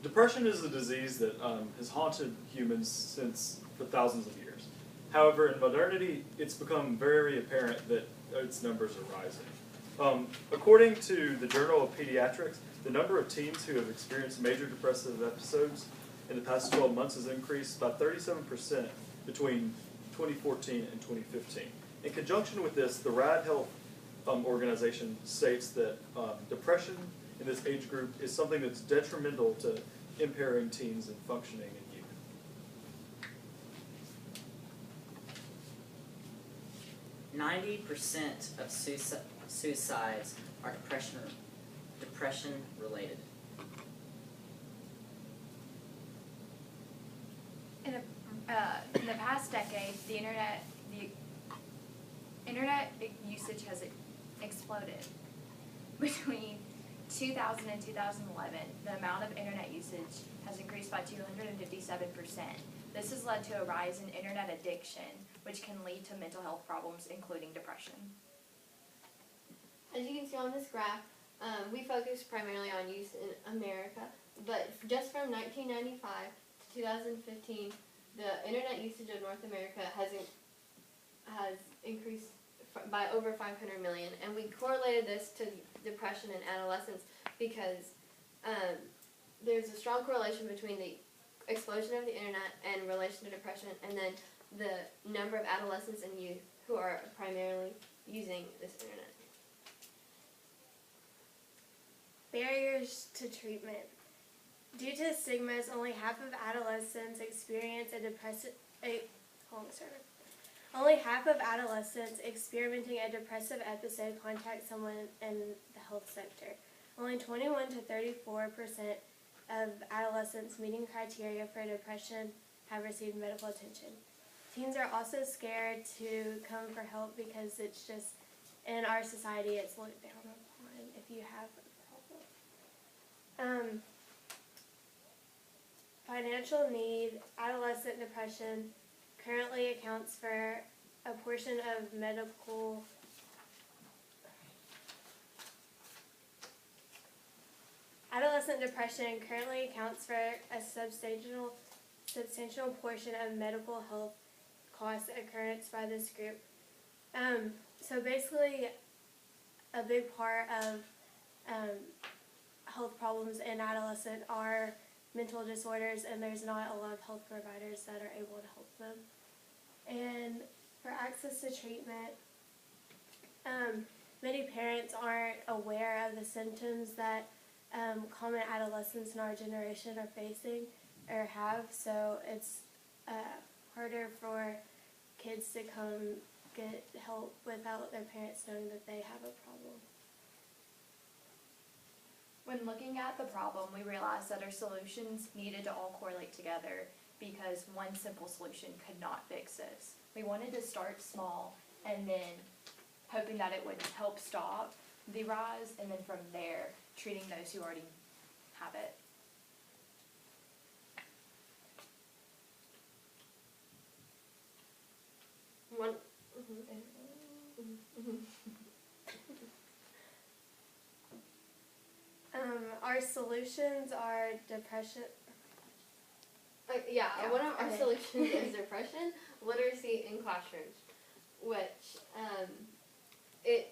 Depression is a disease that has haunted humans for thousands of years. However, in modernity, it's become very apparent that its numbers are rising. According to the Journal of Pediatrics, the number of teens who have experienced major depressive episodes in the past 12 months has increased by 37% between 2014 and 2015. In conjunction with this, the RAD Health organization states that depression in this age group is something that's detrimental to impairing teens and functioning in youth. 90% of suicides are depression related. In the past decade, the internet usage has exploded. Between 2000 and 2011, the amount of internet usage has increased by 257%. This has led to a rise in internet addiction, which can lead to mental health problems, including depression. As you can see on this graph, we focus primarily on youth in America, but just from 1995 to 2015, the internet usage of North America has increased by over 500 million, and we correlated this to depression in adolescents because there's a strong correlation between the explosion of the internet and relation to depression, and then the number of adolescents and youth who are primarily using this internet. Barriers to treatment. Due to stigmas, only half of adolescents experience Only half of adolescents experimenting a depressive episode contact someone in the health sector. Only 21 to 34% of adolescents meeting criteria for depression have received medical attention. Teens are also scared to come for help because it's just, in our society, it's looked down upon if you have a problem. Financial need. Adolescent depression currently accounts for a portion of medical Adolescent depression currently accounts for a substantial portion of medical health costs occurrence by this group. So basically, a big part of health problems in adolescent are mental disorders, and there's not a lot of health providers that are able to help them. And for access to treatment, many parents aren't aware of the symptoms that common adolescents in our generation are facing or have, so it's harder for kids to come get help without their parents knowing that they have a problem. When looking at the problem, we realized that our solutions needed to all correlate together because one simple solution could not fix this. We wanted to start small and then hoping that it would help stop the rise, and then from there, treating those who already have it. Our solutions are depression. One of our solutions is depression literacy in classrooms, which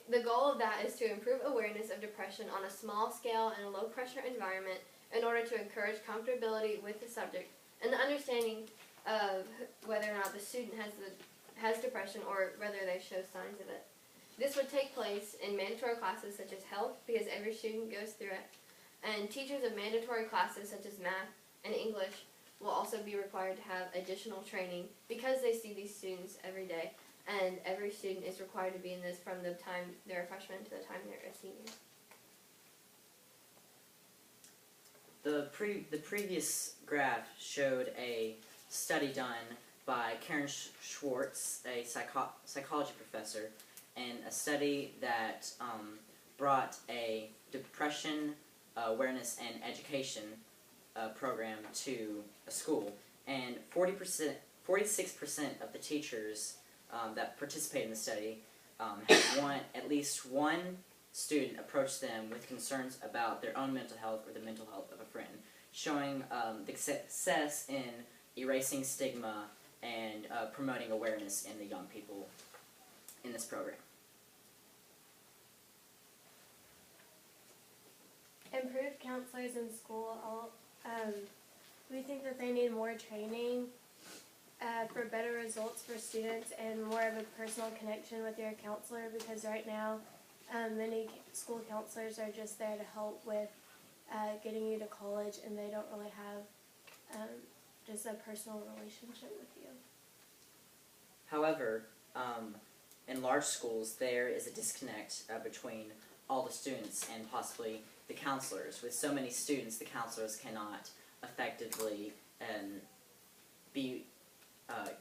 the goal of that is to improve awareness of depression on a small scale in a low pressure environment in order to encourage comfortability with the subject and the understanding of whether or not the student has depression or whether they show signs of it. This would take place in mandatory classes such as health, because every student goes through it, and teachers of mandatory classes such as math and English will also be required to have additional training because they see these students every day, and every student is required to be in this from the time they're a freshman to the time they're a senior. The previous graph showed a study done by Karen Schwartz, a psychology professor, and a study that brought a depression awareness and education program to a school, and 46% of the teachers that participated in the study had at least one student approach them with concerns about their own mental health or the mental health of a friend. showing the success in erasing stigma and promoting awareness in the young people in this program. Improved counselors in school. We think that they need more training for better results for students and more of a personal connection with your counselor, because right now many school counselors are just there to help with getting you to college, and they don't really have just a personal relationship with you. However, in large schools, there is a disconnect between all the students and possibly the counselors. With so many students, the counselors cannot effectively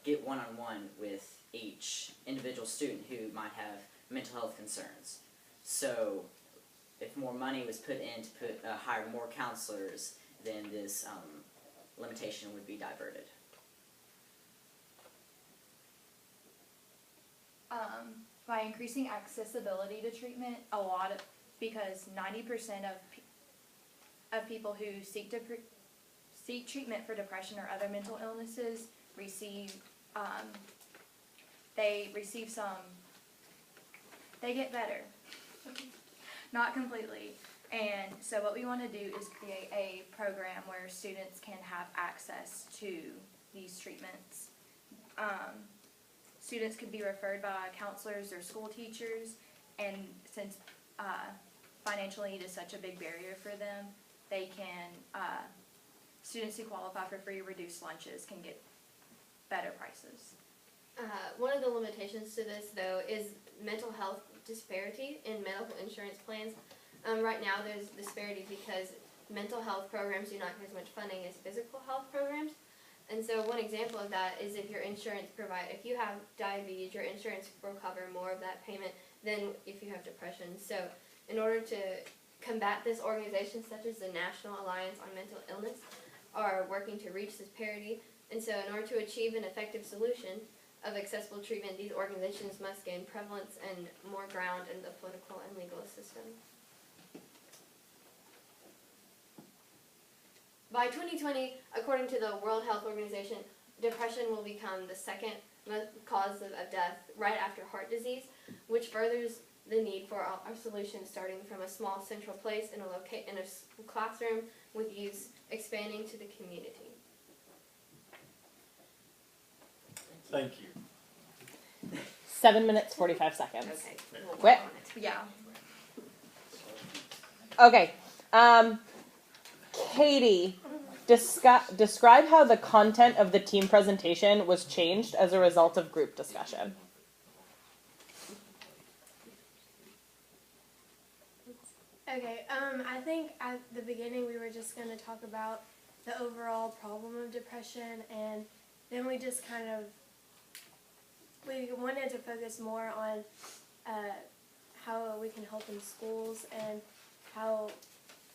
get one-on-one with each individual student who might have mental health concerns. So if more money was put in to hire more counselors, then this limitation would be diverted. By increasing accessibility to treatment, because 90% of people who seek treatment for depression or other mental illnesses receive they get better. Not completely. And so what we want to do is create a program where students can have access to these treatments. Students could be referred by counselors or school teachers, and since financial need is such a big barrier for them, they can, students who qualify for free or reduced lunches can get better prices. One of the limitations to this, though, is mental health disparity in medical insurance plans. Right now there's disparity because mental health programs do not get as much funding as physical health programs. And so one example of that is if your insurance if you have diabetes, your insurance will cover more of that payment than if you have depression. So in order to combat this, organizations such as the National Alliance on Mental Illness are working to reach this parity. And so in order to achieve an effective solution of accessible treatment, these organizations must gain prevalence and more ground in the political and legal system. By 2020, according to the World Health Organization, depression will become the second cause of death right after heart disease, which furthers the need for our solutions, starting from a small central place in a classroom with use expanding to the community. Thank you. 7 minutes, 45 seconds. Okay. Quit. Yeah. Okay. Katie, describe how the content of the team presentation was changed as a result of group discussion. Okay, I think at the beginning we were just going to talk about the overall problem of depression, and then we just we wanted to focus more on how we can help in schools and how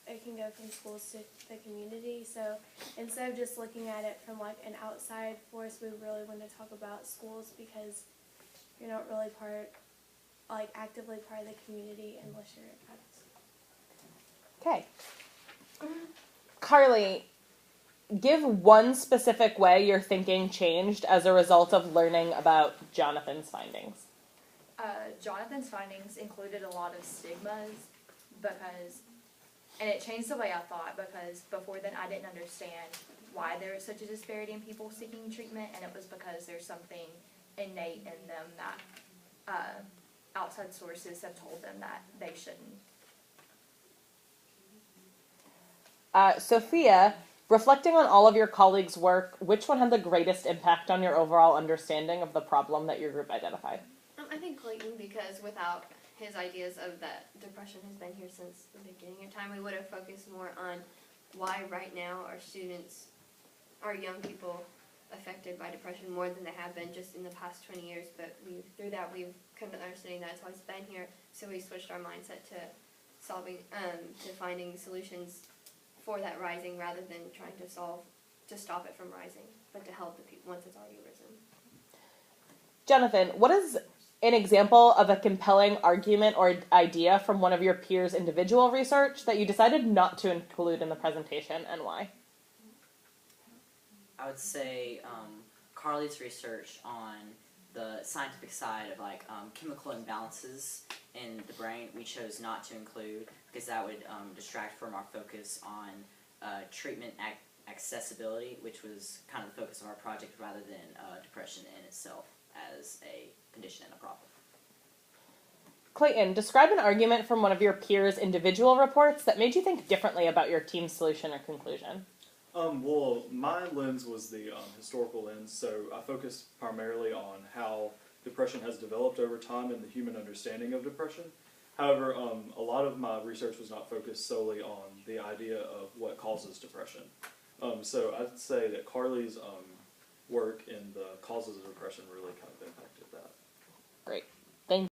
it can go from schools to the community. So instead of just looking at it from like an outside force, we really want to talk about schools, because you're not really actively part of the community unless you're at school. Okay. Carly, give one specific way your thinking changed as a result of learning about Jonathan's findings. Jonathan's findings included a lot of stigmas and it changed the way I thought, because before then I didn't understand why there was such a disparity in people seeking treatment, and it was because there's something innate in them that outside sources have told them that they shouldn't. Sophia, reflecting on all of your colleagues' work, which one had the greatest impact on your overall understanding of the problem that your group identified? I think Clayton, because without his ideas of that depression has been here since the beginning of time, we would have focused more on why right now are young people affected by depression more than they have been just in the past 20 years. But through that we've come to understanding that it's always been here, so we switched our mindset to finding solutions for that rising, rather than trying to stop it from rising, but to help the people once it's already risen. Jonathan, what is an example of a compelling argument or idea from one of your peers' individual research that you decided not to include in the presentation, and why? I would say Carly's research on the scientific side of like chemical imbalances in the brain we chose not to include because that would distract from our focus on treatment accessibility, which was kind of the focus of our project rather than depression in itself as a condition and a problem. Clayton, describe an argument from one of your peers' individual reports that made you think differently about your team's solution or conclusion. Well, my lens was the historical lens, so I focused primarily on how depression has developed over time and the human understanding of depression. However, a lot of my research was not focused solely on the idea of what causes depression. So I'd say that Carly's work in the causes of depression really kind of impacted that. Great.